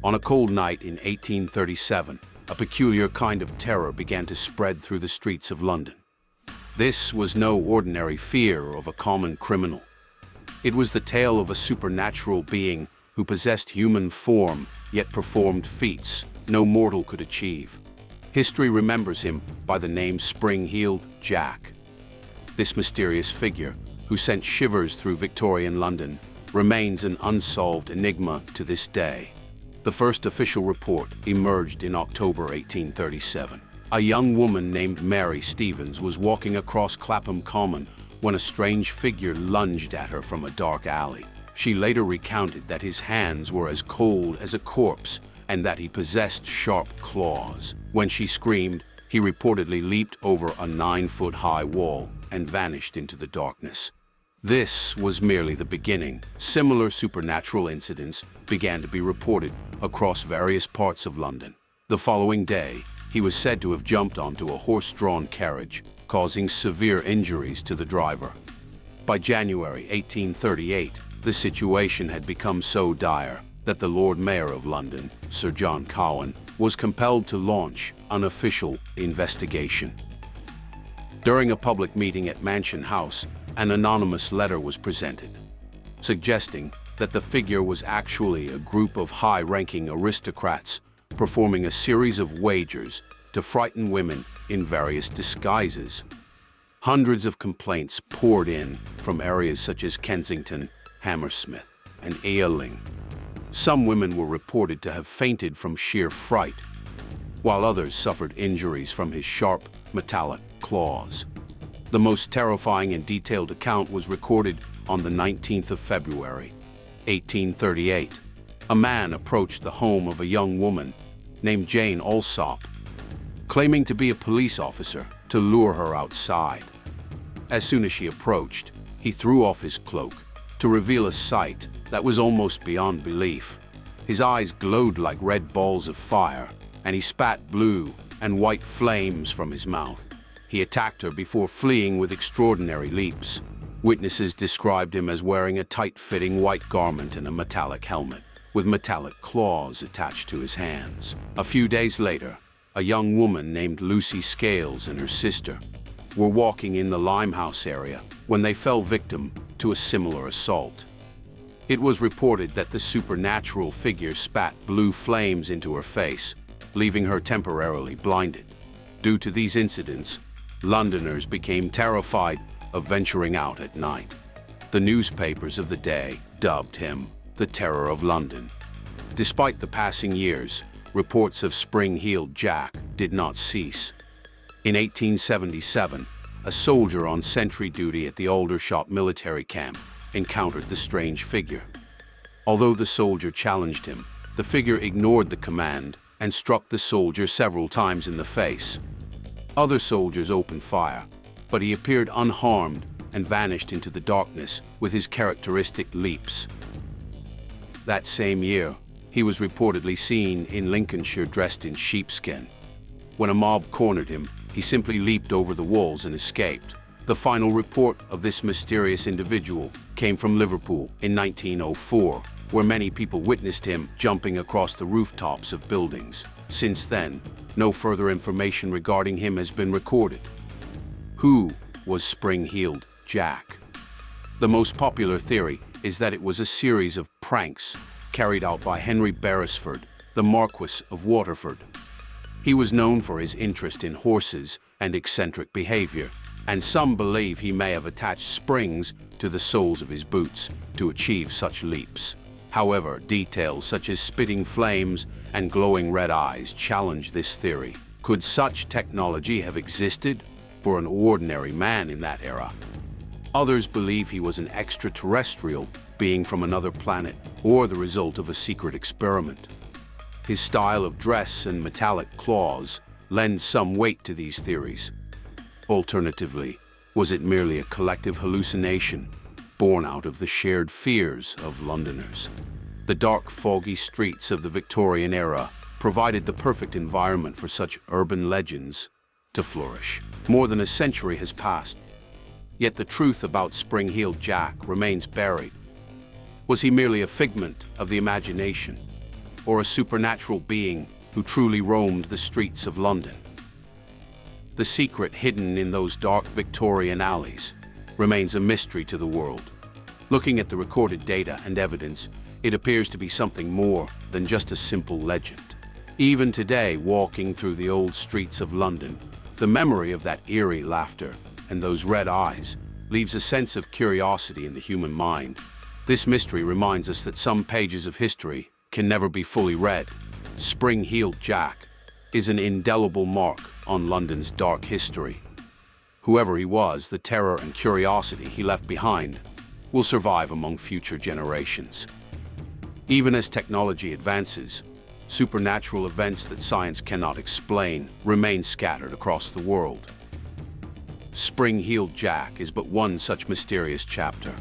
On a cold night in 1837, a peculiar kind of terror began to spread through the streets of London. This was no ordinary fear of a common criminal. It was the tale of a supernatural being who possessed human form, yet performed feats no mortal could achieve. History remembers him by the name Spring-Heeled Jack. This mysterious figure, who sent shivers through Victorian London, remains an unsolved enigma to this day. The first official report emerged in October 1837. A young woman named Mary Stevens was walking across Clapham Common when a strange figure lunged at her from a dark alley. She later recounted that his hands were as cold as a corpse and that he possessed sharp claws. When she screamed, he reportedly leaped over a 9-foot-high wall and vanished into the darkness. This was merely the beginning. Similar supernatural incidents began to be reported across various parts of London. The following day, he was said to have jumped onto a horse-drawn carriage, causing severe injuries to the driver. By January 1838, the situation had become so dire that the Lord Mayor of London, Sir John Cowan, was compelled to launch an official investigation. During a public meeting at Mansion House, an anonymous letter was presented, suggesting that the figure was actually a group of high-ranking aristocrats performing a series of wagers to frighten women in various disguises. Hundreds of complaints poured in from areas such as Kensington, Hammersmith, and Ealing. Some women were reported to have fainted from sheer fright, while others suffered injuries from his sharp, metallic claws. The most terrifying and detailed account was recorded on the 19th of February, 1838. A man approached the home of a young woman named Jane Alsop, claiming to be a police officer to lure her outside. As soon as she approached, he threw off his cloak to reveal a sight that was almost beyond belief. His eyes glowed like red balls of fire, and he spat blue and white flames from his mouth. He attacked her before fleeing with extraordinary leaps. Witnesses described him as wearing a tight-fitting white garment and a metallic helmet, with metallic claws attached to his hands. A few days later, a young woman named Lucy Scales and her sister were walking in the Limehouse area when they fell victim to a similar assault. It was reported that the supernatural figure spat blue flames into her face, leaving her temporarily blinded. Due to these incidents, Londoners became terrified of venturing out at night. The newspapers of the day dubbed him the Terror of London. Despite the passing years, reports of Spring-Heeled Jack did not cease. In 1877, a soldier on sentry duty at the Aldershot military camp encountered the strange figure. Although the soldier challenged him, the figure ignored the command and struck the soldier several times in the face. Other soldiers opened fire, but he appeared unharmed and vanished into the darkness with his characteristic leaps. That same year, he was reportedly seen in Lincolnshire dressed in sheepskin. When a mob cornered him, he simply leaped over the walls and escaped. The final report of this mysterious individual came from Liverpool in 1904, where many people witnessed him jumping across the rooftops of buildings. Since then, no further information regarding him has been recorded. Who was Spring-Heeled Jack? The most popular theory is that it was a series of pranks carried out by Henry Beresford, the Marquis of Waterford. He was known for his interest in horses and eccentric behavior, and some believe he may have attached springs to the soles of his boots to achieve such leaps. However, details such as spitting flames and glowing red eyes challenge this theory. Could such technology have existed for an ordinary man in that era? Others believe he was an extraterrestrial being from another planet or the result of a secret experiment. His style of dress and metallic claws lend some weight to these theories. Alternatively, was it merely a collective hallucination born out of the shared fears of Londoners? The dark, foggy streets of the Victorian era provided the perfect environment for such urban legends to flourish. More than a century has passed, yet the truth about Spring-Heeled Jack remains buried. Was he merely a figment of the imagination, or a supernatural being who truly roamed the streets of London? The secret hidden in those dark Victorian alleys remains a mystery to the world. Looking at the recorded data and evidence, it appears to be something more than just a simple legend. Even today, walking through the old streets of London, the memory of that eerie laughter and those red eyes leaves a sense of curiosity in the human mind. This mystery reminds us that some pages of history can never be fully read. Spring-heeled Jack is an indelible mark on London's dark history. Whoever he was, the terror and curiosity he left behind will survive among future generations. Even as technology advances, supernatural events that science cannot explain remain scattered across the world. Spring-heeled Jack is but one such mysterious chapter.